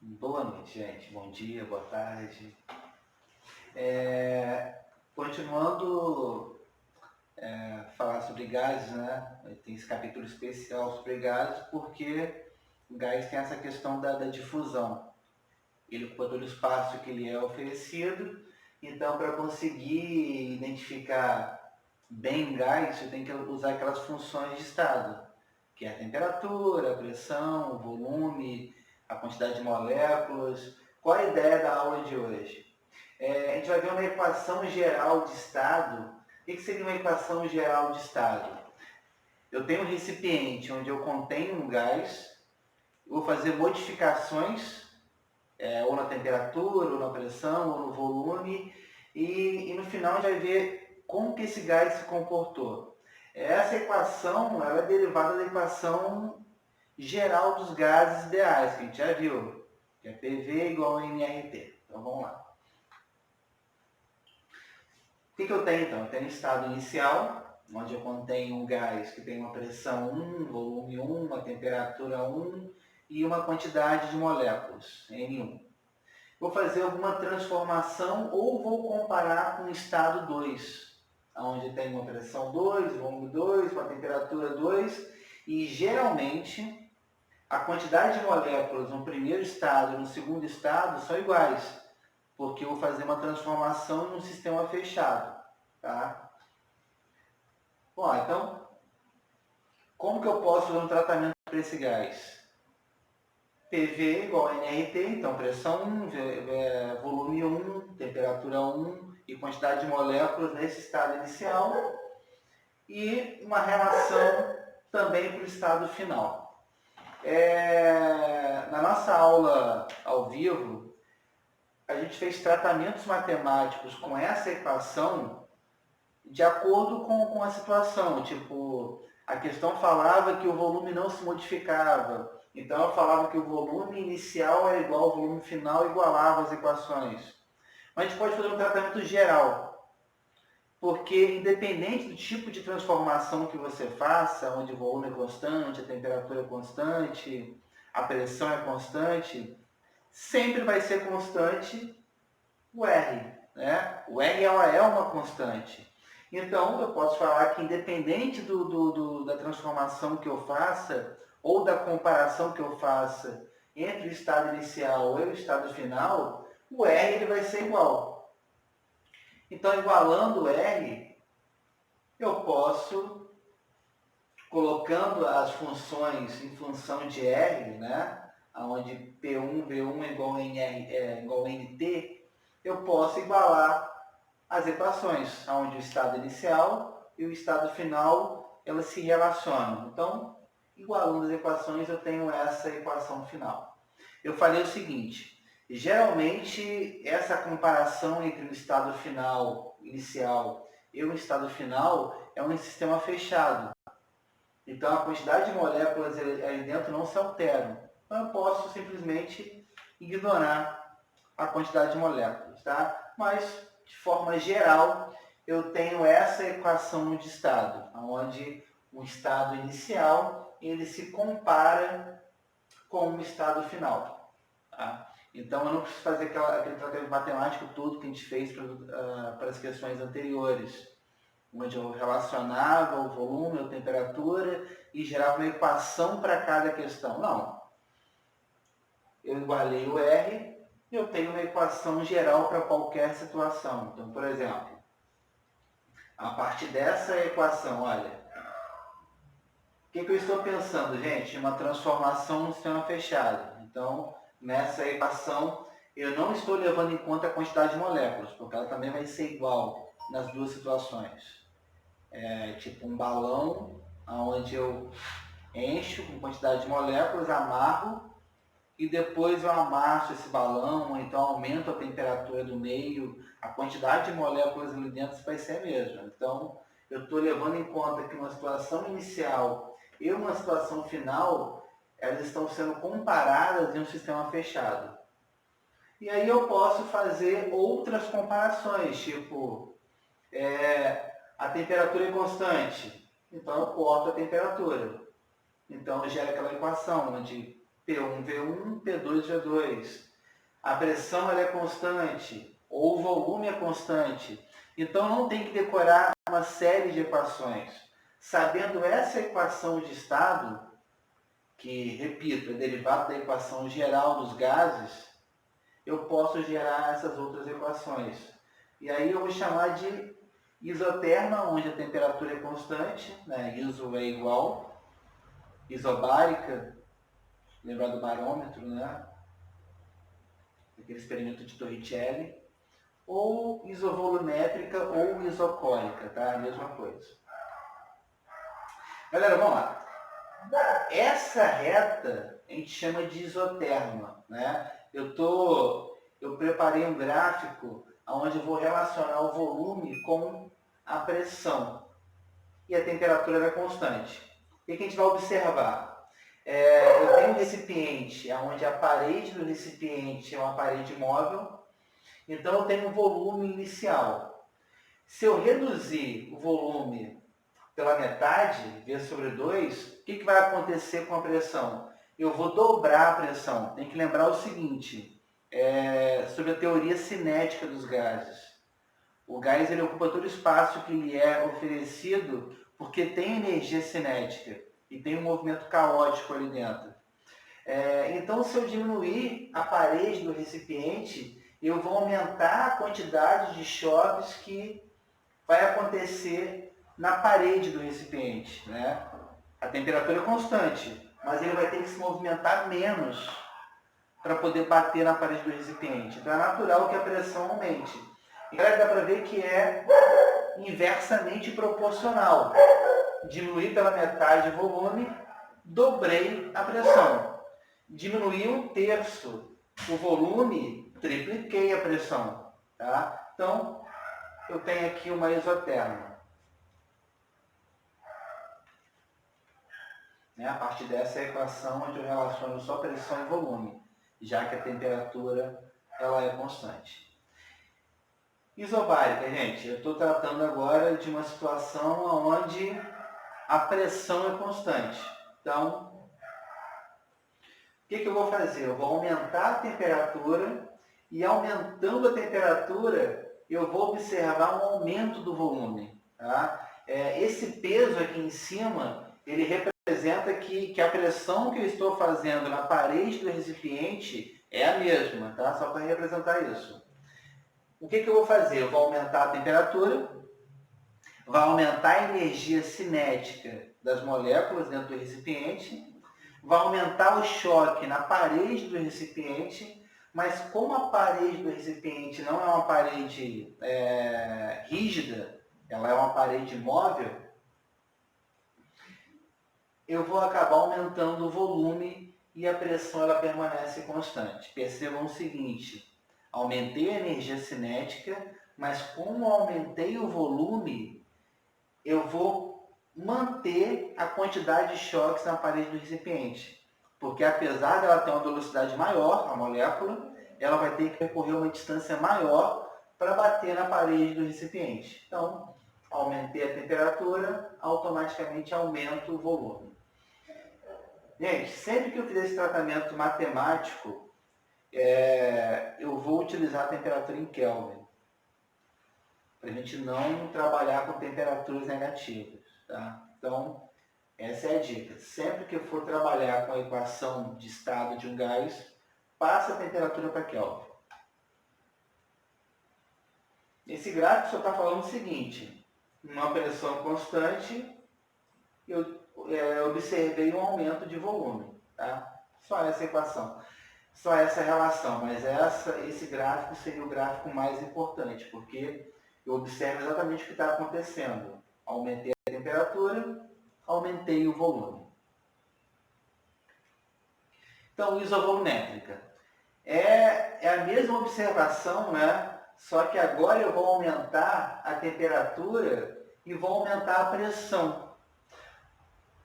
Boa noite, gente. Bom dia, boa tarde. Continuando a falar sobre gases, né? Tem esse capítulo especial sobre gases porque o gás tem essa questão da difusão. Ele ocupa todo o espaço que ele é oferecido, então para conseguir identificar bem gás, você tem que usar aquelas funções de estado, que é a temperatura, a pressão, o volume, a quantidade de moléculas. Qual a ideia da aula de hoje? A gente vai ver uma equação geral de estado. O que seria uma equação geral de estado? Eu tenho um recipiente onde eu contenho um gás, vou fazer modificações, ou na temperatura, ou na pressão, ou no volume, e no final a gente vai ver como que esse gás se comportou. Essa equação ela é derivada da equação geral dos gases ideais, que a gente já viu, que é PV igual a nRT. Então vamos lá. O que eu tenho então? Eu tenho estado inicial, onde eu contenho um gás que tem uma pressão 1, volume 1, uma temperatura 1 e uma quantidade de moléculas, N1. Vou fazer alguma transformação ou vou comparar com o estado 2, onde tem uma pressão 2, volume 2, uma temperatura 2 e geralmente a quantidade de moléculas no primeiro estado e no segundo estado são iguais, porque eu vou fazer uma transformação em um sistema fechado. Tá? Bom, então, como que eu posso fazer um tratamento para esse gás? PV igual a nRT, então pressão 1, volume 1, temperatura 1 e quantidade de moléculas nesse estado inicial e uma relação também para o estado final. Na nossa aula ao vivo, a gente fez tratamentos matemáticos com essa equação de acordo com a situação. Tipo, a questão falava que o volume não se modificava. Então eu falava que o volume inicial é igual ao volume final, igualava as equações. Mas a gente pode fazer um tratamento geral, porque independente do tipo de transformação que você faça, onde o volume é constante, a temperatura é constante, a pressão é constante, sempre vai ser constante o R. Né? O R ela é uma constante. Então, eu posso falar que independente da transformação que eu faça, ou da comparação que eu faça entre o estado inicial e o estado final, o R ele vai ser igual. Então, igualando o R, eu posso, colocando as funções em função de R, né? Onde P1, V1 é igual a NT, eu posso igualar as equações, onde o estado inicial e o estado final elas se relacionam. Então, igualando as equações, eu tenho essa equação final. Eu falei o seguinte, geralmente essa comparação entre o estado final inicial e o estado final é um sistema fechado. Então, a quantidade de moléculas aí dentro não se alteram. Então, eu posso simplesmente ignorar a quantidade de moléculas, tá? Mas, de forma geral, eu tenho essa equação de estado, onde o estado inicial ele se compara com o estado final. Tá? Então, eu não preciso fazer aquele tratamento matemático todo que a gente fez para as questões anteriores, onde eu relacionava o volume, a temperatura e gerava uma equação para cada questão. Não. Eu igualei o R e eu tenho uma equação geral para qualquer situação. Então, por exemplo, a partir dessa equação, olha, o que eu estou pensando, gente? Uma transformação no sistema fechado. Então, nessa equação, eu não estou levando em conta a quantidade de moléculas, porque ela também vai ser igual nas duas situações. Tipo um balão, onde eu encho com quantidade de moléculas, amarro e depois eu amasso esse balão, ou então aumento a temperatura do meio, a quantidade de moléculas ali dentro vai ser a mesma. Então, eu estou levando em conta que uma situação inicial e uma situação final, elas estão sendo comparadas em um sistema fechado. E aí eu posso fazer outras comparações, tipo, a temperatura é constante, então eu corto a temperatura. Então eu gero aquela equação onde P1, V1, P2, V2. A pressão ela é constante, ou o volume é constante. Então não tem que decorar uma série de equações. Sabendo essa equação de estado, que, repito, é derivada da equação geral dos gases, eu posso gerar essas outras equações. E aí eu vou chamar de isoterma, onde a temperatura é constante, né? Iso é igual. Isobárica, lembrar do barômetro, né? Aquele experimento de Torricelli. Ou isovolumétrica ou isocórica, tá? A mesma coisa. Galera, vamos lá. Essa reta a gente chama de isoterma, né? Eu preparei um gráfico onde eu vou relacionar o volume com a pressão e a temperatura é constante. O que a gente vai observar? Eu tenho um recipiente onde a parede do recipiente é uma parede móvel, então eu tenho um volume inicial. Se eu reduzir o volume pela metade, V sobre 2, o que vai acontecer com a pressão? Eu vou dobrar a pressão. Tem que lembrar o seguinte, sobre a teoria cinética dos gases. O gás ele ocupa todo o espaço que lhe é oferecido porque tem energia cinética e tem um movimento caótico ali dentro. Então, se eu diminuir a parede do recipiente, eu vou aumentar a quantidade de choques que vai acontecer na parede do recipiente, né? A temperatura é constante, mas ele vai ter que se movimentar menos para poder bater na parede do recipiente. Então é natural que a pressão aumente. E aí dá para ver que é inversamente proporcional. Diminuí pela metade o volume, dobrei a pressão. Diminuí um terço o volume, tripliquei a pressão. Tá? Então, eu tenho aqui uma isoterma. A partir dessa equação, onde eu relaciono só pressão e volume, já que a temperatura ela é constante. Isobárica, gente, eu estou tratando agora de uma situação onde a pressão é constante. Então, o que eu vou fazer? Eu vou aumentar a temperatura e aumentando a temperatura, eu vou observar um aumento do volume. Tá? Esse peso aqui em cima, ele representa que a pressão que eu estou fazendo na parede do recipiente é a mesma, tá? Só para representar isso. O que eu vou fazer? Eu vou aumentar a temperatura, vai aumentar a energia cinética das moléculas dentro do recipiente, vai aumentar o choque na parede do recipiente, mas como a parede do recipiente não é uma parede rígida, ela é uma parede móvel, eu vou acabar aumentando o volume e a pressão ela permanece constante. Percebam o seguinte, aumentei a energia cinética, mas como aumentei o volume, eu vou manter a quantidade de choques na parede do recipiente. Porque apesar dela ter uma velocidade maior, a molécula, ela vai ter que percorrer uma distância maior para bater na parede do recipiente. Então, aumentei a temperatura, automaticamente aumento o volume. Gente, sempre que eu fizer esse tratamento matemático, eu vou utilizar a temperatura em Kelvin, para a gente não trabalhar com temperaturas negativas. Tá? Então, essa é a dica. Sempre que eu for trabalhar com a equação de estado de um gás, passa a temperatura para Kelvin. Esse gráfico só está falando o seguinte, uma pressão constante, eu observei um aumento de volume. Tá? Só essa equação, só essa relação, mas esse gráfico seria o gráfico mais importante, porque eu observo exatamente o que está acontecendo. Aumentei a temperatura, aumentei o volume. Então, isovolumétrica. É a mesma observação, né? Só que agora eu vou aumentar a temperatura e vou aumentar a pressão.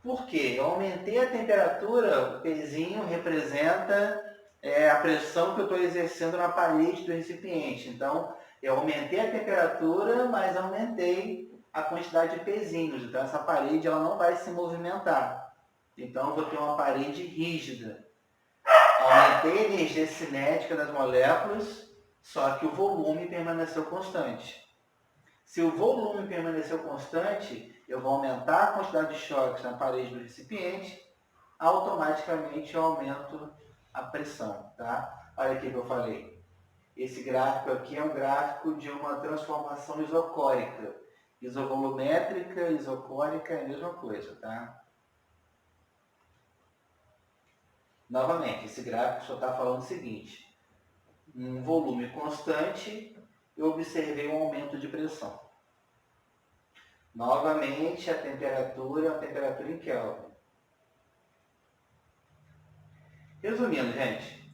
Por quê? Eu aumentei a temperatura, o pezinho representa a pressão que eu estou exercendo na parede do recipiente. Então, eu aumentei a temperatura, mas aumentei a quantidade de pezinhos. Então, essa parede ela não vai se movimentar. Então, eu vou ter uma parede rígida. Aumentei a energia cinética das moléculas, só que o volume permaneceu constante. Se o volume permaneceu constante, eu vou aumentar a quantidade de choques na parede do recipiente, automaticamente eu aumento a pressão, tá? Olha aqui que eu falei. Esse gráfico aqui é um gráfico de uma transformação isocórica. Isovolumétrica, isocórica é a mesma coisa, tá? Novamente, esse gráfico só está falando o seguinte. Um volume constante, eu observei um aumento de pressão. Novamente, a temperatura é a temperatura em Kelvin. Resumindo, gente,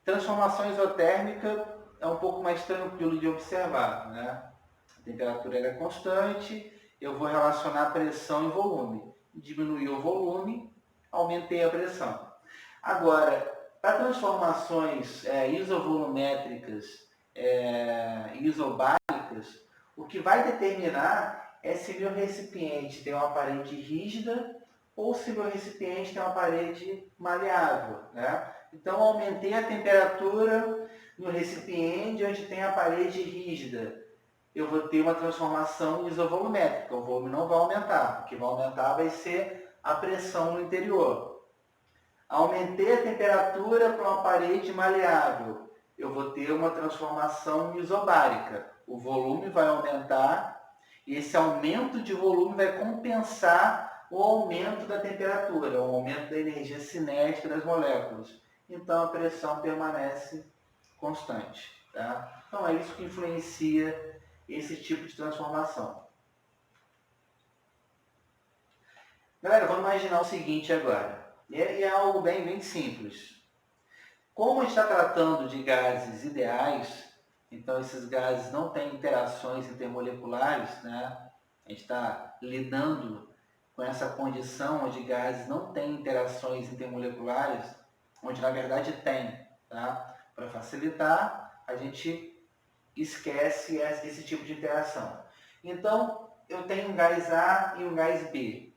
transformação isotérmica é um pouco mais tranquilo de observar, né? A temperatura é constante, eu vou relacionar pressão e volume. Diminuiu o volume, aumentei a pressão. Agora, para transformações isovolumétricas, isobáricas, o que vai determinar é se meu recipiente tem uma parede rígida ou se meu recipiente tem uma parede maleável, né? Então, aumentei a temperatura no recipiente onde tem a parede rígida. Eu vou ter uma transformação isovolumétrica. O volume não vai aumentar. O que vai aumentar vai ser a pressão no interior. Aumentei a temperatura para uma parede maleável. Eu vou ter uma transformação isobárica. O volume vai aumentar e esse aumento de volume vai compensar o aumento da temperatura, o aumento da energia cinética das moléculas. Então, a pressão permanece constante. Tá? Então, é isso que influencia esse tipo de transformação. Galera, vamos imaginar o seguinte agora. É algo bem simples. Como a gente está tratando de gases ideais, então esses gases não têm interações intermoleculares, né? A gente está lidando com essa condição onde gases não têm interações intermoleculares, onde na verdade tem, tá? Para facilitar, a gente esquece esse tipo de interação. Então, eu tenho um gás A e um gás B.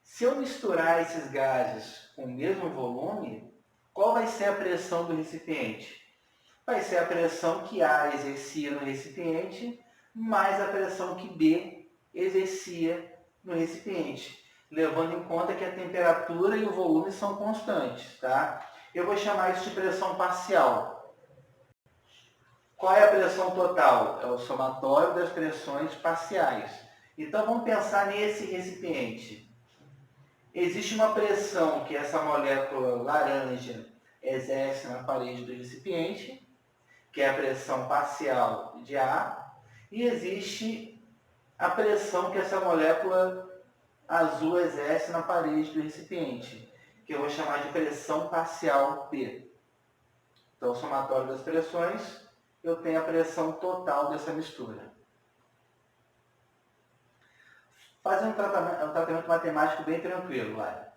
Se eu misturar esses gases com o mesmo volume, qual vai ser a pressão do recipiente? Vai ser a pressão que A exercia no recipiente, mais a pressão que B exercia no recipiente, levando em conta que a temperatura e o volume são constantes, tá? Eu vou chamar isso de pressão parcial. Qual é a pressão total? É o somatório das pressões parciais. Então, vamos pensar nesse recipiente. Existe uma pressão que essa molécula laranja exerce na parede do recipiente, que é a pressão parcial de A, e existe a pressão que essa molécula azul exerce na parede do recipiente, que eu vou chamar de pressão parcial P. Então, o somatório das pressões, eu tenho a pressão total dessa mistura. Fazer um tratamento matemático bem tranquilo, olha.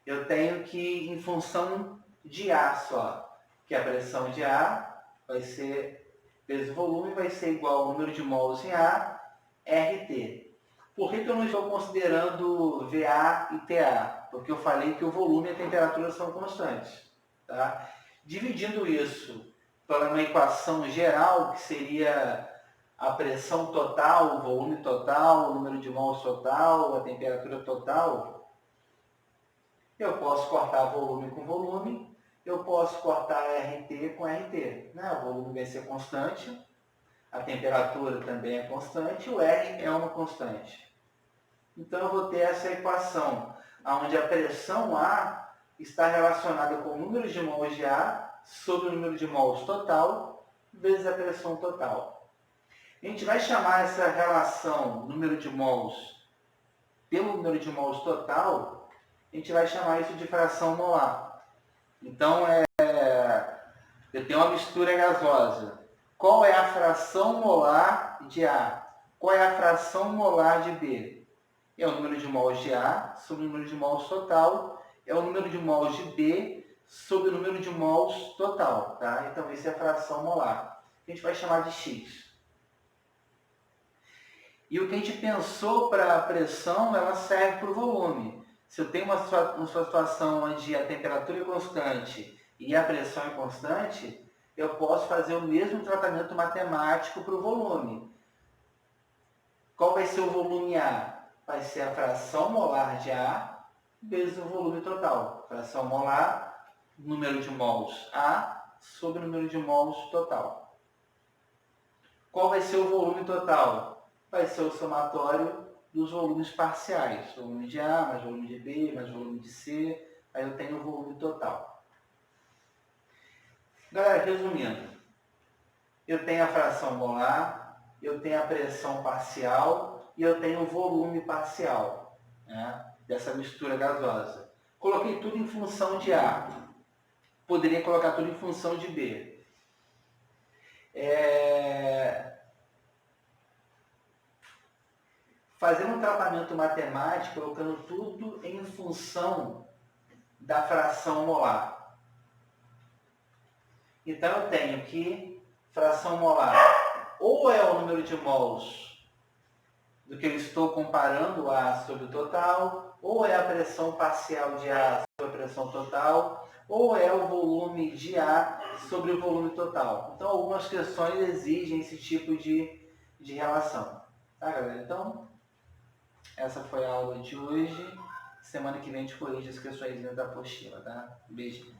Eu tenho que, em função de A só, que a pressão de A vai ser, vezes o volume, vai ser igual ao número de mols em A, RT. Por que eu não estou considerando VA e TA? Porque eu falei que o volume e a temperatura são constantes. Tá? Dividindo isso para uma equação geral, que seria a pressão total, o volume total, o número de mols total, a temperatura total, eu posso cortar volume com volume, eu posso cortar RT com RT. Né? O volume vai ser constante, a temperatura também é constante, o R é uma constante. Então, eu vou ter essa equação, onde a pressão A está relacionada com o número de mols de A sobre o número de mols total, vezes a pressão total. A gente vai chamar essa relação número de mols pelo número de mols total, a gente vai chamar isso de fração molar. Então, eu tenho uma mistura gasosa. Qual é a fração molar de A? Qual é a fração molar de B? É o número de mols de A sobre o número de mols total, é o número de mols de B sobre o número de mols total. Tá? Então, isso é a fração molar. A gente vai chamar de X. E o que a gente pensou para a pressão, ela serve para o volume. Se eu tenho uma situação onde a temperatura é constante e a pressão é constante, eu posso fazer o mesmo tratamento matemático para o volume. Qual vai ser o volume A? Vai ser a fração molar de A vezes o volume total. Fração molar, número de mols A sobre o número de mols total. Qual vai ser o volume total? Vai ser o somatório dos volumes parciais. Volume de A, mais volume de B, mais volume de C. Aí eu tenho o volume total. Galera, resumindo. Eu tenho a fração molar, eu tenho a pressão parcial e eu tenho o volume parcial, né, dessa mistura gasosa. Coloquei tudo em função de A. Poderia colocar tudo em função de B. Fazendo um tratamento matemático, colocando tudo em função da fração molar. Então eu tenho que fração molar ou é o número de mols do que eu estou comparando A sobre o total, ou é a pressão parcial de A sobre a pressão total, ou é o volume de A sobre o volume total. Então algumas questões exigem esse tipo de relação. Tá, galera? Então, essa foi a aula de hoje. Semana que vem a gente corrige as questões da apostila, tá? Beijo.